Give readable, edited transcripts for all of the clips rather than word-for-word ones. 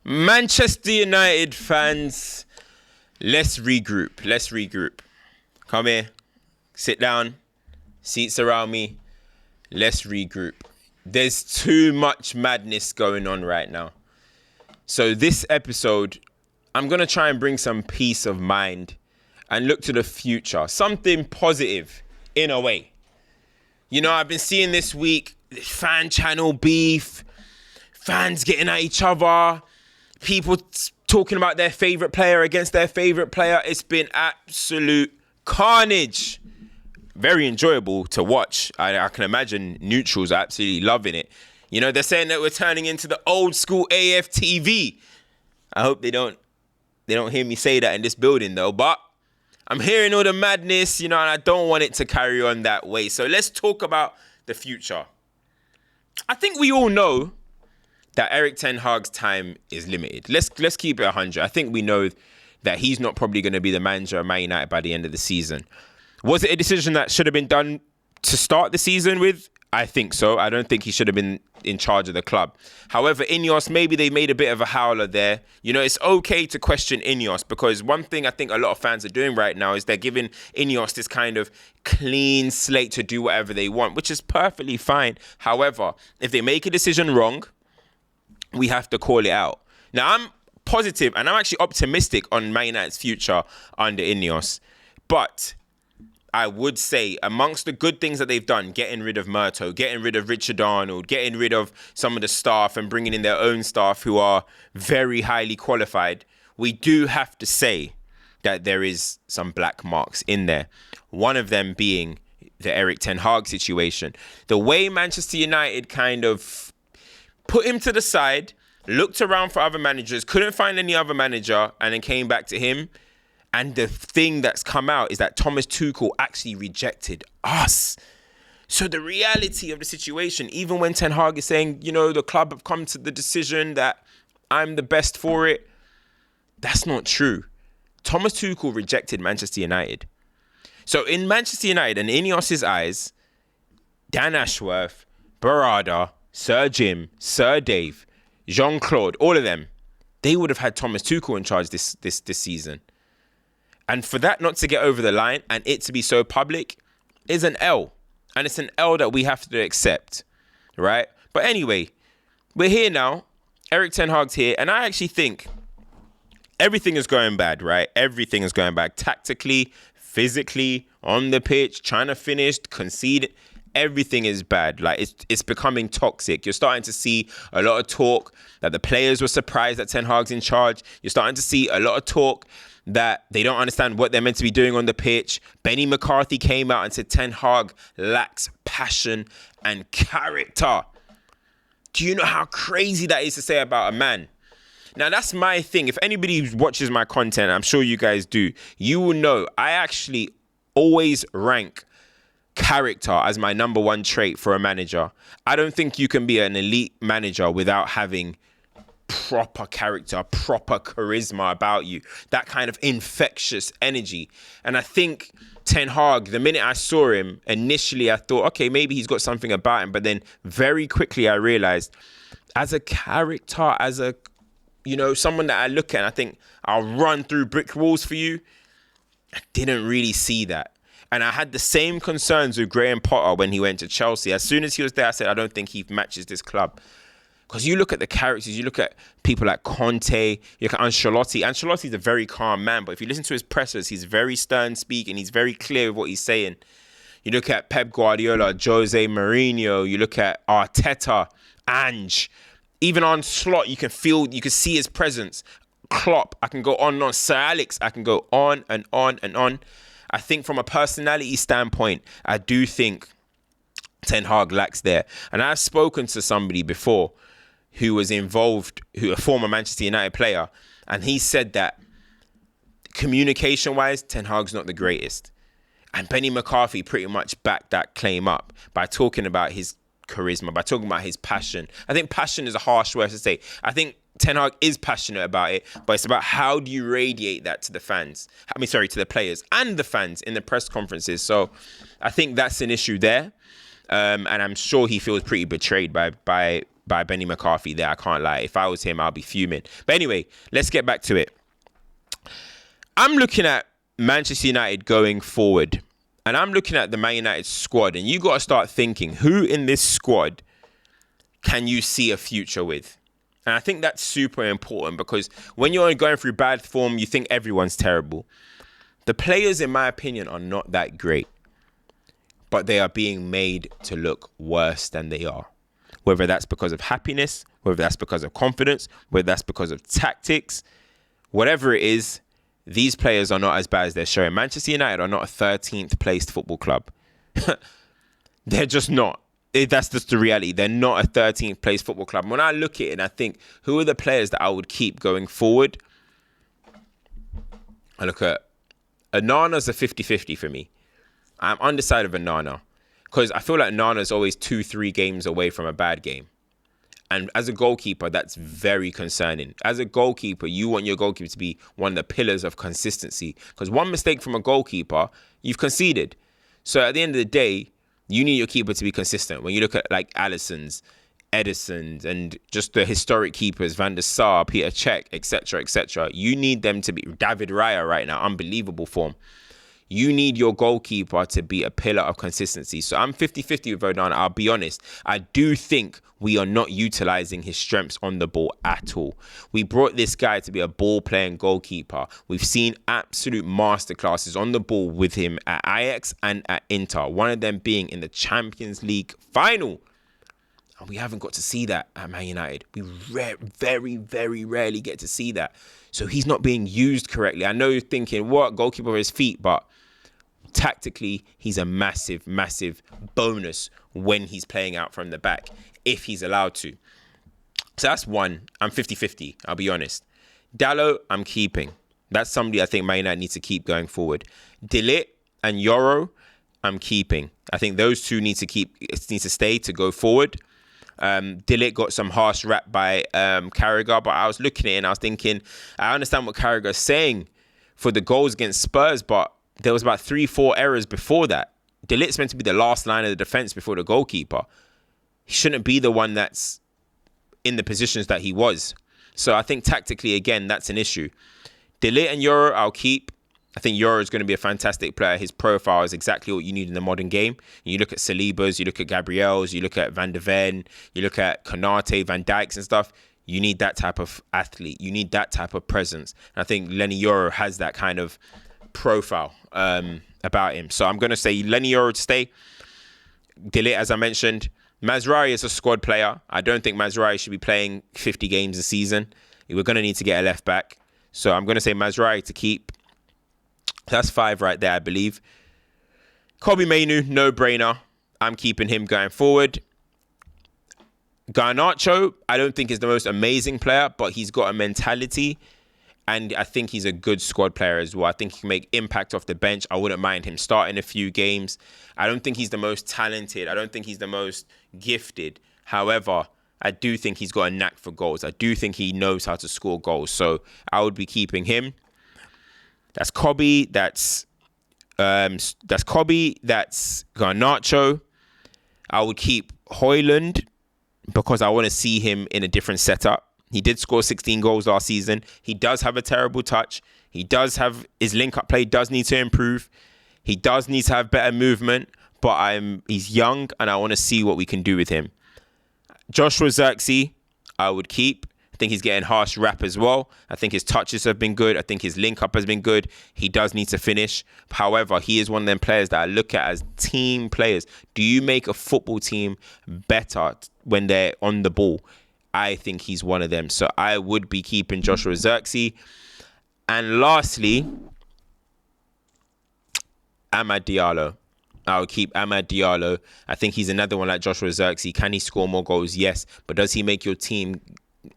Manchester United fans, let's regroup. Come here, sit down, seats around me. Let's regroup. There's too much madness going on right now. So this episode, I'm going to try and bring some peace of mind and look to the future. Something positive, in a way. You know, I've been seeing this week, fan channel beef, fans getting at each other, people talking about their favourite player against their favourite player. It's been absolute carnage. Very enjoyable to watch. I can imagine neutrals are absolutely loving it. You know, they're saying that we're turning into the old school AFTV. I hope they don't hear me say that in this building though, but I'm hearing all the madness, you know, and I don't want it to carry on that way. So let's talk about the future. I think we all know that Erik ten Hag's time is limited. Let's keep it 100. I think we know that he's not probably going to be the manager of Man United by the end of the season. Was it a decision that should have been done to start the season with? I think so. I don't think he should have been in charge of the club. However, INEOS, maybe they made a bit of a howler there. You know, it's okay to question INEOS because one thing I think a lot of fans are doing right now is they're giving INEOS this kind of clean slate to do whatever they want, which is perfectly fine. However, if they make a decision wrong, we have to call it out. Now, I'm positive and I'm actually optimistic on Man United's future under INEOS. But I would say amongst the good things that they've done, getting rid of Murto, getting rid of Richard Arnold, getting rid of some of the staff and bringing in their own staff who are very highly qualified, we do have to say that there is some black marks in there. One of them being the Erik ten Hag situation. The way Manchester United kind of put him to the side, looked around for other managers, couldn't find any other manager, and then came back to him. And the thing that's come out is that Thomas Tuchel actually rejected us. So the reality of the situation, even when Ten Hag is saying, you know, the club have come to the decision that I'm the best for it, that's not true. Thomas Tuchel rejected Manchester United. So in Manchester United and INEOS's eyes, Dan Ashworth, Barada, Sir Jim, Sir Dave, Jean-Claude, all of them, they would have had Thomas Tuchel in charge this season. And for that not to get over the line and it to be so public is an L. And it's an L that we have to accept, right? But anyway, we're here now. Erik ten Hag's here. And I actually think everything is going bad, right? Everything is going bad. Tactically, physically, on the pitch, trying to finish, concede. Everything is bad. Like it's becoming toxic. You're starting to see a lot of talk that the players were surprised that Ten Hag's in charge. You're starting to see a lot of talk that they don't understand what they're meant to be doing on the pitch. Benny McCarthy came out and said Ten Hag lacks passion and character. Do you know how crazy that is to say about a man? Now, that's my thing. If anybody watches my content, I'm sure you guys do, you will know I actually always rank character as my number one trait for a manager. I don't think you can be an elite manager without having proper character, proper charisma about you, that kind of infectious energy. And I think Ten Hag, the minute I saw him, initially I thought, okay, maybe he's got something about him. But then very quickly I realized as a character, as a, you know, someone that I look at and I think I'll run through brick walls for you, I didn't really see that. And I had the same concerns with Graham Potter when he went to Chelsea. As soon as he was there, I said, I don't think he matches this club. Because you look at the characters, you look at people like Conte, you look at Ancelotti. Ancelotti's a very calm man, but if you listen to his pressers, he's very stern speaking. He's very clear with what he's saying. You look at Pep Guardiola, Jose Mourinho, you look at Arteta, Ange. Even on Slot, you can see his presence. Klopp, I can go on and on. Sir Alex, I can go on and on and on. I think from a personality standpoint, I do think Ten Hag lacks there. And I've spoken to somebody before who was involved, a former Manchester United player, and he said that communication-wise, Ten Hag's not the greatest. And Benny McCarthy pretty much backed that claim up by talking about his charisma, by talking about his passion. I think passion is a harsh word to say. I think Ten Hag is passionate about it, but it's about how do you radiate that to the fans? To the players and the fans in the press conferences. So I think that's an issue there. And I'm sure he feels pretty betrayed by by Benny McCarthy there. I can't lie. If I was him, I'll be fuming. But anyway, let's get back to it. I'm looking at Manchester United going forward, and I'm looking at the Man United squad, and you got to start thinking, who in this squad can you see a future with? And I think that's super important, because when you're going through bad form, you think everyone's terrible. The players, in my opinion, are not that great, but they are being made to look worse than they are. Whether that's because of happiness, whether that's because of confidence, whether that's because of tactics, whatever it is, these players are not as bad as they're showing. Manchester United are not a 13th placed football club. They're just not. That's just the reality. They're not a 13th place football club. When I look at it and I think, who are the players that I would keep going forward? I look at Onana's a 50-50 for me. I'm undecided of Onana, because I feel like Onana's always 2-3 games away from a bad game. And as a goalkeeper, that's very concerning. As a goalkeeper, you want your goalkeeper to be one of the pillars of consistency, because one mistake from a goalkeeper, you've conceded. So at the end of the day, you need your keeper to be consistent. When you look at like Alisson's, Edison's, and just the historic keepers, Van der Sar, Peter Cech, etc., you need them to be... David Raya right now, unbelievable form. You need your goalkeeper to be a pillar of consistency. So I'm 50-50 with Onana. I'll be honest. I do think we are not utilizing his strengths on the ball at all. We brought this guy to be a ball-playing goalkeeper. We've seen absolute masterclasses on the ball with him at Ajax and at Inter. One of them being in the Champions League final. And we haven't got to see that at Man United. We very, very rarely get to see that. So he's not being used correctly. I know you're thinking, what? Goalkeeper with his feet, but... tactically, he's a massive, massive bonus when he's playing out from the back, if he's allowed to. So that's one. I'm 50-50, I'll be honest. Dalot, I'm keeping. That's somebody I think Man United needs to keep going forward. De Ligt and Yoro, I'm keeping. I think those two need to stay to go forward. De Ligt got some harsh rap by Carragher, but I was looking at it and I was thinking, I understand what Carragher's saying for the goals against Spurs, but there was about 3-4 errors before that. De Ligt's meant to be the last line of the defence before the goalkeeper. He shouldn't be the one that's in the positions that he was. So I think tactically, again, that's an issue. De Ligt and Euro, I'll keep. I think Euro is going to be a fantastic player. His profile is exactly what you need in the modern game. You look at Saliba's, you look at Gabriel's, you look at Van der Ven, you look at Konate, Van Dijk's and stuff. You need that type of athlete. You need that type of presence. And I think Lenny Euro has that kind of profile about him. So I'm going to say Lenny Euro to stay. De Ligt, as I mentioned. Mazraoui is a squad player. I don't think Mazraoui should be playing 50 games a season. We're going to need to get a left back. So I'm going to say Mazraoui to keep. That's 5 right there, I believe. Kobbie Mainoo, no brainer. I'm keeping him going forward. Garnacho, I don't think is the most amazing player, but he's got a mentality. And I think he's a good squad player as well. I think he can make impact off the bench. I wouldn't mind him starting a few games. I don't think he's the most talented. I don't think he's the most gifted. However, I do think he's got a knack for goals. I do think he knows how to score goals. So I would be keeping him. That's Kobbie. That's Kobbie. That's Garnacho. I would keep Højlund because I want to see him in a different setup. He did score 16 goals last season. He does have a terrible touch. He does have his link-up play does need to improve. He does need to have better movement, but he's young and I want to see what we can do with him. Joshua Zirkzee, I would keep. I think he's getting harsh rap as well. I think his touches have been good. I think his link-up has been good. He does need to finish. However, he is one of them players that I look at as team players. Do you make a football team better when they're on the ball? I think he's one of them. So I would be keeping Joshua Zirkzee. And lastly, Amad Diallo. I would keep Amad Diallo. I think he's another one like Joshua Zirkzee. Can he score more goals? Yes. But does he make your team...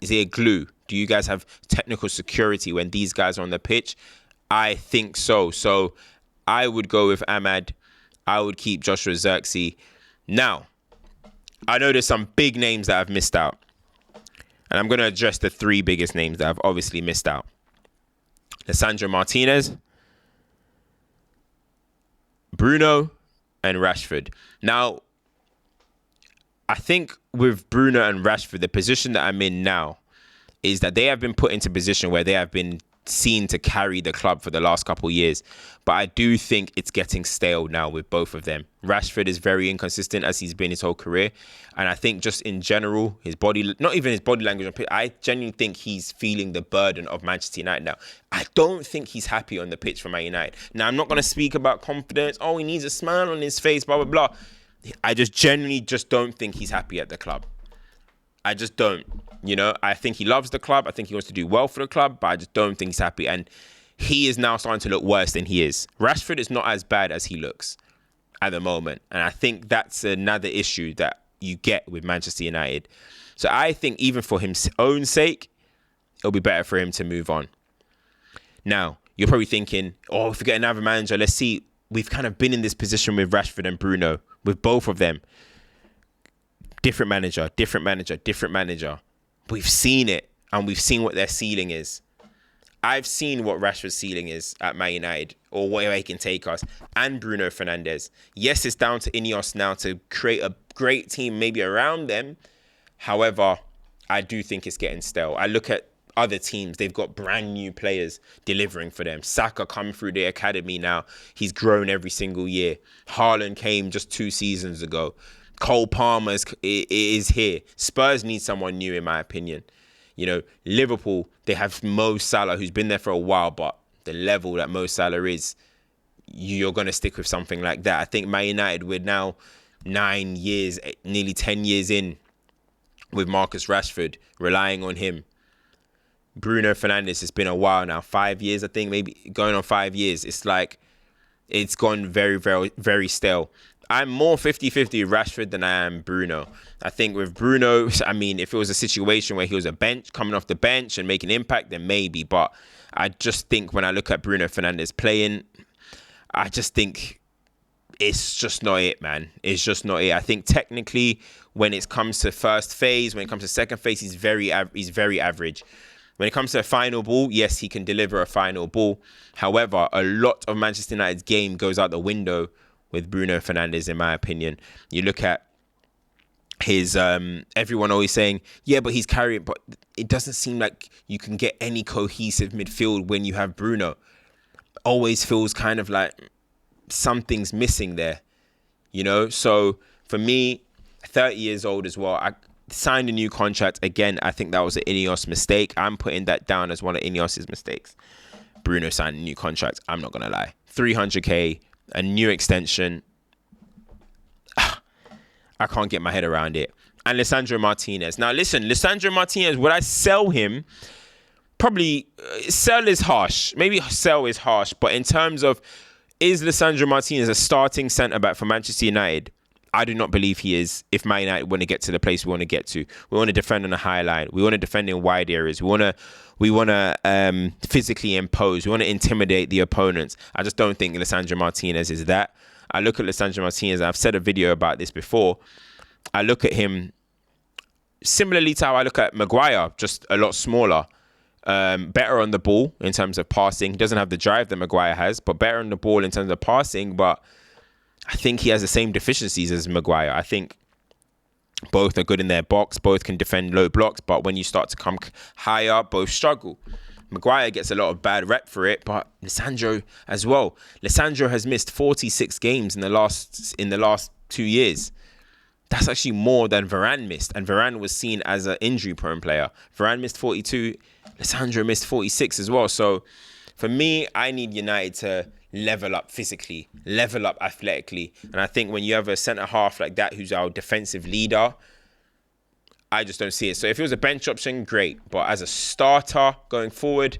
is he a glue? Do you guys have technical security when these guys are on the pitch? I think so. So I would go with Amad. I would keep Joshua Zirkzee. Now, I know there's some big names that I've missed out. And I'm going to address the 3 biggest names that I've obviously missed out. Lisandro Martinez, Bruno, and Rashford. Now, I think with Bruno and Rashford, the position that I'm in now is that they have been put into a position where they have been seen to carry the club for the last couple of years. But I do think it's getting stale now with both of them. Rashford is very inconsistent as he's been his whole career. And I think just in general, his body, not even his body language, I genuinely think he's feeling the burden of Manchester United now. I don't think he's happy on the pitch for Man United. Now, I'm not going to speak about confidence. Oh, he needs a smile on his face, blah, blah, blah. I just genuinely just don't think he's happy at the club. I just don't. You know, I think he loves the club. I think he wants to do well for the club, but I just don't think he's happy. And he is now starting to look worse than he is. Rashford is not as bad as he looks at the moment. And I think that's another issue that you get with Manchester United. So I think even for his own sake, it'll be better for him to move on. Now, you're probably thinking, oh, if we get another manager, let's see. We've kind of been in this position with Rashford and Bruno, with both of them. Different manager, different manager, different manager. We've seen it, and we've seen what their ceiling is. I've seen what Rashford's ceiling is at Man United, or where he can take us, and Bruno Fernandes. Yes, it's down to INEOS now to create a great team maybe around them. However, I do think it's getting stale. I look at other teams, they've got brand new players delivering for them. Saka come through the academy now. He's grown every single year. Haaland came just 2 seasons ago. Cole Palmer is here. Spurs need someone new, in my opinion. You know, Liverpool, they have Mo Salah, who's been there for a while, but the level that Mo Salah is, you're going to stick with something like that. I think Man United, we're now 9 years, nearly 10 years in with Marcus Rashford, relying on him. Bruno Fernandes, it's been a while now, 5 years, I think, maybe going on 5 years. It's like, it's gone very, very, very stale. I'm more 50-50 Rashford than I am Bruno. I think with Bruno, I mean, if it was a situation where he was coming off the bench and making impact, then maybe. But I just think when I look at Bruno Fernandes playing, I just think it's just not it, man. It's just not it. I think technically, when it comes to first phase, when it comes to second phase, he's very average. When it comes to a final ball, yes, he can deliver a final ball. However, a lot of Manchester United's game goes out the window with Bruno Fernandes, in my opinion. You look at his, everyone always saying, yeah, but he's carrying, but it doesn't seem like you can get any cohesive midfield when you have Bruno. Always feels kind of like something's missing there, you know? So for me, 30 years old as well, I signed a new contract. Again, I think that was an INEOS mistake. I'm putting that down as one of INEOS's mistakes. Bruno signed a new contract. I'm not going to lie. 300k, a new extension. I can't get my head around it. And Lisandro Martinez. Now, listen, Lisandro Martinez, would I sell him? Probably, sell is harsh. Maybe sell is harsh. But in terms of, is Lisandro Martinez a starting centre-back for Manchester United? I do not believe he is if Man United want to get to the place we want to get to. We want to defend on a high line. We want to defend in wide areas. We want to physically impose. We want to intimidate the opponents. I just don't think Lisandro Martinez is that. I look at Lisandro Martinez, and I've said a video about this before. I look at him similarly to how I look at Maguire, just a lot smaller. Better on the ball in terms of passing. He doesn't have the drive that Maguire has, but better on the ball in terms of passing. But I think he has the same deficiencies as Maguire. I think both are good in their box. Both can defend low blocks. But when you start to come higher, both struggle. Maguire gets a lot of bad rep for it, but Lisandro as well. Lisandro has missed 46 games in the last 2 years. That's actually more than Varane missed. And Varane was seen as an injury-prone player. Varane missed 42. Lisandro missed 46 as well. So for me, I need United to level up physically, level up athletically. And I think when you have a centre-half like that who's our defensive leader, I just don't see it. So if it was a bench option, great. But as a starter going forward,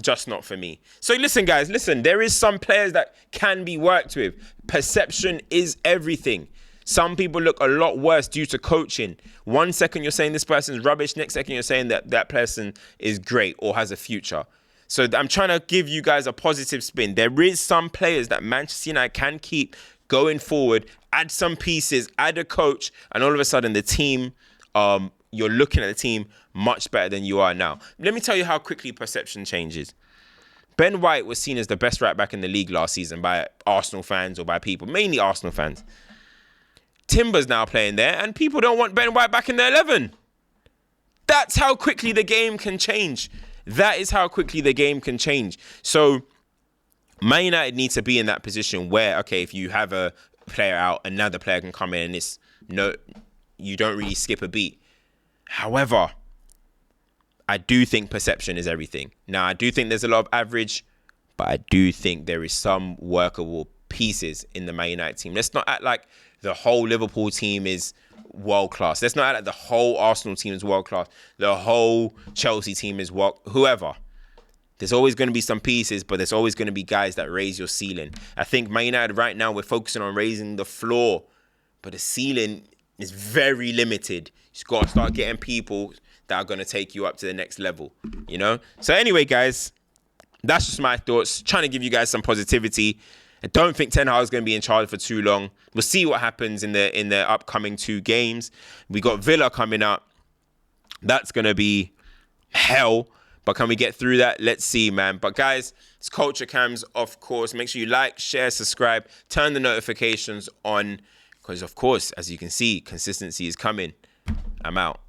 just not for me. So listen, guys, there is some players that can be worked with. Perception is everything. Some people look a lot worse due to coaching. 1 second you're saying this person's rubbish. Next second you're saying that person is great or has a future. So I'm trying to give you guys a positive spin. There is some players that Manchester United can keep going forward, add some pieces, add a coach, and all of a sudden the team, you're looking at the team much better than you are now. Let me tell you how quickly perception changes. Ben White was seen as the best right back in the league last season by Arsenal fans or by people, mainly Arsenal fans. Timber's now playing there, and people don't want Ben White back in the 11. That's how quickly the game can change. That is how quickly the game can change. So Man United need to be in that position where, okay, if you have a player out, another player can come in, and it's no, you don't really skip a beat. However, I do think perception is everything. Now, I do think there's a lot of average, but I do think there is some workable pieces in the Man United team. Let's not act like the whole Liverpool team is world class. Let's not act like the whole Arsenal team is world class. The whole Chelsea team is whoever. There's always going to be some pieces, but there's always going to be guys that raise your ceiling. I think Man United right now, we're focusing on raising the floor, but the ceiling is very limited. You've got to start getting people that are going to take you up to the next level, you know? So anyway, guys, that's just my thoughts. Trying to give you guys some positivity. I don't think Ten Hag is going to be in charge for too long. We'll see what happens in the upcoming 2 games. We got Villa coming up. That's going to be hell. But can we get through that? Let's see, man. But guys, it's CultureCams, of course. Make sure you like, share, subscribe, turn the notifications on. Because, of course, as you can see, consistency is coming. I'm out.